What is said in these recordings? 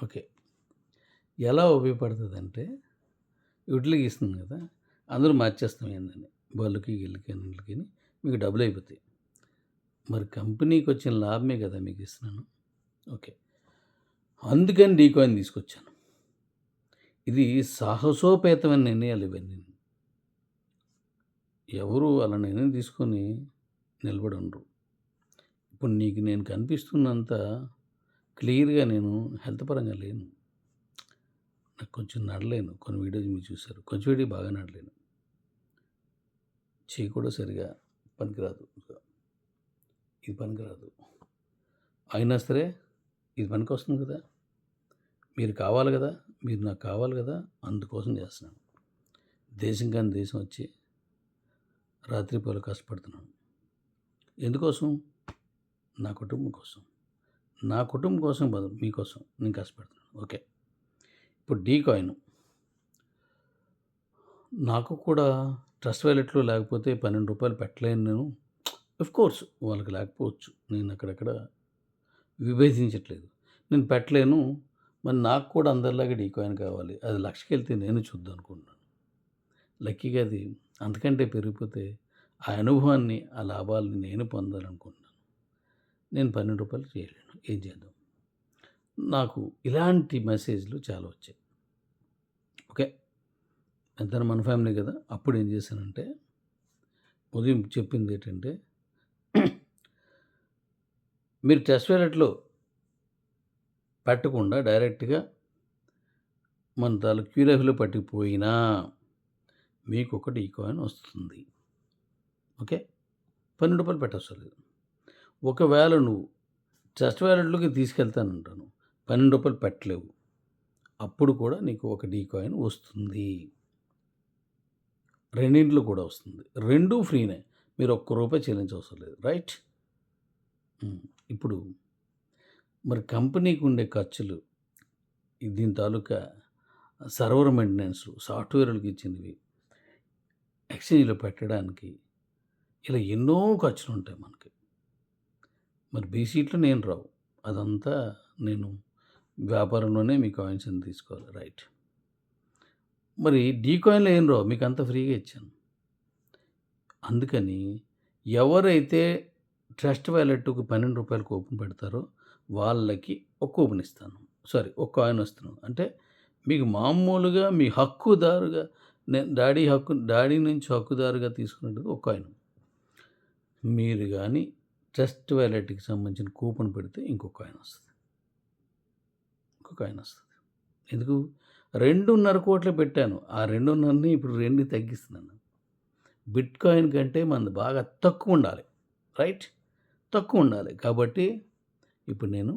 Okay. ఎలా ఉపయోగపడుతదంటే, యుటిలిటీకి ఇస్తుంది కదా! అందులో మార్చేస్తాం ఏందని. బల్లుకి, గిల్లుకి అన్నిట్లికిని మీకు డబ్బులయిపోతాయి. మరి కంపెనీకొచ్చిన లాభమే కదా మీకిస్తున్నాను. ఓకే. అందుకని డీకాయిన్ తీసుకొచ్చాను. ఇది సాహసోపేతమైన నిర్ణయాలు ఇవన్నీను. ఎవరు అలా నిర్ణయం తీసుకొని నిలబడి ఉండరు. ఇప్పుడు నీకు నేను కనిపిస్తున్నంత క్లియర్‌గా నేను హెల్త్ పరంగా లేను. నాకు కొంచెం నడలేను. కొన్ని వీడియోలు మీరు చూసారు. కొంచెం ఏంటి బాగా నడలేను. చెయ్యి కూడా సరిగా పనికిరాదు. ఇది పనికిరాదు. అయినా సరే ఇది పనికొస్తుంది కదా! మీరు కావాలి కదా! మీరు నాకు కావాలి కదా! అందుకోసం చేస్తున్నాను. దేశం కాని దేశం వచ్చి రాత్రింపగలు కష్టపడుతున్నాను. ఎందుకోసం? నా కుటుంబం కోసం. నా కుటుంబం కోసం కాదు మీకోసం నేను కష్టపడుతున్నాను. ఓకే. ఇప్పుడు డీకాయిన్ నాకు కూడా ట్రస్ట్ వాలెట్‌లో లేకపోతే రూ. 12 పెట్టలేను నేను. ఆఫ్‌కోర్స్ వాళ్ళకి లేకపోవచ్చు. నేను అక్కడక్కడ విభేదించట్లేదు. నేను పెట్టలేను. మరి నాకు కూడా అందరిలాగా డీకాయిన్ కావాలి. అది 1,00,000కెళ్తే నేను చూద్దాం అనుకుంటున్నాను. లక్కీగా అది అంతకంటే పెరిగిపోతే ఆ అనుభవాన్ని, ఆ లాభాల్ని నేను పొందాలనుకుంటున్నాను. నేను రూ. 12 చేయలేను. ఏం చేద్దాం? నాకు ఇలాంటి మెసేజ్‌లు చాలా వచ్చాయి. ఓకే. ఎంతైనా మన ఫ్యామిలీ కదా! అప్పుడు ఏం చేశానంటే, ఉదయం చెప్పిందేంటంటే, మీరు ట్రస్ట్ వాలెట్‌లో పెట్టకుండా డైరెక్ట్‌గా మన తాలూకు క్యూఎఫ్‌లో పట్టుకుపోయినా మీకొక డీకాయిన్ వస్తుంది. ఓకే. రూ. 12 పెట్టవసరం లేదు. ఒకవేళ నువ్వు ట్రస్ట్ వాలెట్‌లోకి తీసుకెళ్తానంటాను. రూ. 12 పెట్టలేవు. అప్పుడు కూడా నీకు ఒక డీకాయిన్ వస్తుంది. రెండిట్లో కూడా వస్తుంది. 2 ఫ్రీనే. మీరు ఒక్క రూపాయి చెల్లించవసరం లేదు. రైట్? ఇప్పుడు మరి కంపెనీకి ఉండే ఖర్చులు, దీని తాలూకా సర్వర్ మెయింటెనెన్స్‌లు, సాఫ్ట్‌వేర్‌లకి ఇచ్చినవి, ఎక్స్‌చేంజ్‌లో పెట్టడానికి ఇలా ఎన్నో ఖర్చులుంటాయి మనకి. మరి బీసీట్లో నేను రావు. అదంతా నేను వ్యాపారంలోనే మీ కాయిన్స్ అన్ని తీసుకోవాలి. రైట్. మరి డీకాయిన్‌లో ఏం రావు. మీకంతా ఫ్రీగా ఇచ్చాను. అందుకని ఎవరైతే ట్రస్ట్ వాలెట్‌కి రూ. 12 కూపన్ పెడతారో వాళ్ళకి ఒక కూపన్ ఇస్తాను. సారీ, ఒక కాయిన్ ఇస్తున్నాను. అంటే మీకు మామూలుగా మీ హక్కుదారుగా డాడీ నుంచి హక్కుదారుగా తీసుకున్నట్టుగా ఒక కాయిన్. మీరు గాని ట్రస్ట్ వాలెట్‌కి సంబంధించిన కూపన్ పెడితే ఇంకో కాయిన్ వస్తది. ఇంకో కాయిన్ వస్తది. ఎందుకు? 2.5 కోట్లు పెట్టాను. ఆ 2.5ని ఇప్పుడు 2 తగ్గిస్తున్నాను. బిట్‌కాయిన్ కంటే మనది బాగా తక్కువుండాలి. రైట్? తక్కువుండాలి. కాబట్టి ఇప్పుడు నేను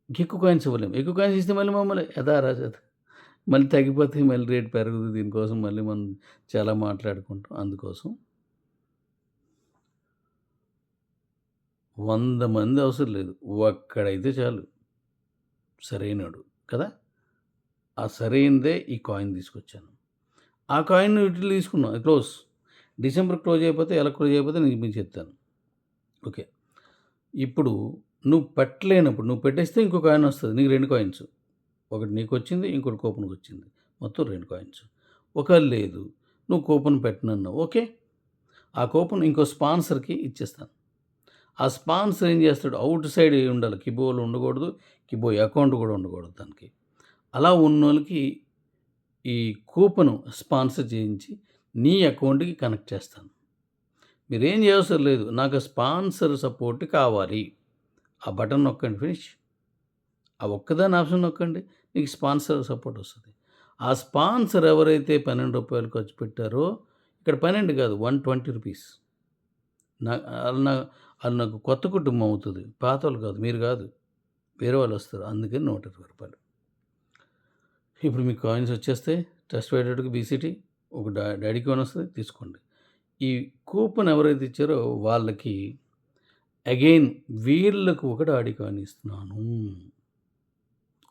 ఎక్కువ కాయిన్స్ ఇవ్వలేము. ఎక్కువ కాయిన్స్ ఇస్తే మళ్ళీ మమ్మల్ని యథారాజత మళ్ళీ తగ్గిపోతాయి. మళ్ళీ రేట్ పెరుగుతుంది. దీనికోసం మళ్ళీ మనం చాలా మాట్లాడుకుంటాం. అందుకోసం 100 మంది అవసరం లేదు. ఒక్కడైతే చాలు. సరైనోడు కదా! ఆ సరైనదే ఈ కాయిన్ తీసుకొచ్చాను. ఆ కాయిన్ యూటిలిటీ తీసుకున్నాం. క్లోజ్. డిసెంబర్ క్లోజ్ అయిపోతే ఎలా క్లోజ్ అయిపోతే నేను మీకు చెప్తాను. ఓకే. ఇప్పుడు నువ్వు పెట్టలేనప్పుడు నువ్వు పెట్టేస్తే ఇంకో కాయిన్ వస్తది. నీకు 2 కాయిన్స్. ఒకటి నీకొచ్చింది. ఇంకోటి కూపన్‌కొచ్చింది. మొత్తం 2 కాయిన్స్. ఒకవేళ లేదు, నువ్వు కూపన్ పెట్టనన్నావు. ఓకే. ఆ కూపన్ ఇంకో స్పాన్సర్‌కి ఇచ్చేస్తాను. ఆ స్పాన్సర్ ఏం చేస్తాడు? ఔట్ సైడ్ ఉండాలి. కిబోలో ఉండకూడదు. కిబో అకౌంట్ కూడా ఉండకూడదు దానికి. అలా ఉన్నోళ్ళకి ఈ కూపను స్పాన్సర్ చేయించి నీ అకౌంట్‌కి కనెక్ట్ చేస్తాను. మీరేం చేయవసరం లేదు. నాకు స్పాన్సర్ సపోర్ట్ కావాలి. ఆ బటన్ నొక్కండి. ఫినిష్. ఆ ఒక్కదాని ఆప్షన్ నొక్కండి. మీకు స్పాన్సర్ సపోర్ట్ వస్తది. ఆ స్పాన్సర్ ఎవరైతే రూ. 12 ఖర్చు పెట్టారో, ఇక్కడ 12 కాదు, రూ. 120. నా ఆళ్ళు నాకు కొత్త కుటుంబం అవుతది. పాతోళ్ళు కాదు. మీరు కాదు. వేరే వాళ్ళొస్తారు. అందుకని రూ. 120. ఇప్పుడు మీకు కాయిన్స్ వచ్చేస్తాయి. ట్రస్ట్ వాలెట్‌కి బీసీటీ ఒక డాడీ కాయిన్ వస్తది. తీసుకోండి. ఈ కూపన్ ఎవరైతే ఇచ్చారో వాళ్ళకి అగైన్ వీళ్ళకు ఒక డాడీ కాయిన్ ఇస్తున్నాను.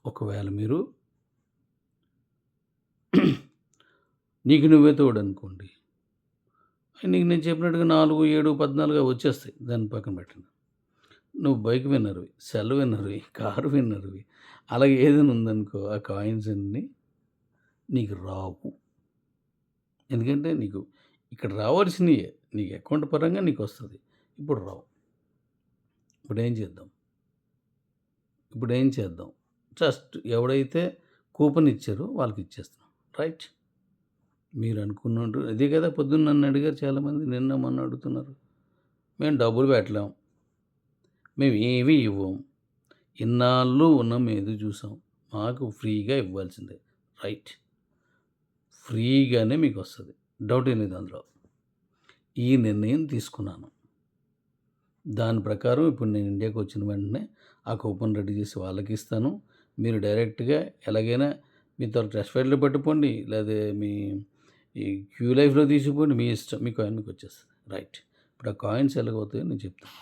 ఒకవేళ మీరు నీకు నువ్వే తోడనుకోండి. నీకు నేను చెప్పినట్టుగా 4, 7, 14 వచ్చేస్తాయి. దాన్ని పక్కన పెట్టండి. నువ్వు బైక్ విన్నర్‌వి, సెల్ విన్నర్‌వి, కారు విన్నర్‌వి. అలాగే ఏదైనా ఉందనుకో ఆ కాయిన్స్ అన్నీ నీకు రావు. ఎందుకంటే నీకు ఇక్కడ రావాల్సినయే. నీకు అకౌంట్ పరంగా నీకొస్తది. ఇప్పుడు రావు. ఇప్పుడేం చేద్దాం? ఇప్పుడేం చేద్దాం? జస్ట్ ఎవడైతే కూపన్ ఇచ్చారో వాళ్ళకిచ్చేస్తున్నాం. రైట్? మీరనుకున్నట్టు అదే కదా పొద్దున్న నన్ను అడిగారు చాలామంది. నిన్న, మొన్న అడుగుతున్నారు. మేము డబ్బులు పెట్టలేం. మేము ఏవి ఇవ్వం. ఇన్నాళ్ళు ఉన్నాం, మేము ఎదురు చూసాం. మాకు ఫ్రీగా ఇవ్వాల్సిందే. రైట్. ఫ్రీగానే మీకొస్తది. డౌట్ ఏం లేదు అందులో. ఈ నిర్ణయం తీసుకున్నాను. దాని ప్రకారం ఇప్పుడు నేను ఇండియాకి వచ్చిన వెంటనే ఆ కూపన్ రెడీ చేసి వాళ్ళకిస్తాను. మీరు డైరెక్ట్‌గా ఎలాగైనా మీ ట్రస్ట్ ఫైల్‌లో పెట్టుకోండి. లేతే మీ ఈ క్యూ లైఫ్‌లో తీసుకుపోండి. మీ ఇష్టం. మీ కాయిన్ మీకొచ్చేస్తది. రైట్. ఇప్పుడు ఆ కాయిన్స్ ఎలాగవుతాయో నేను చెప్తాను.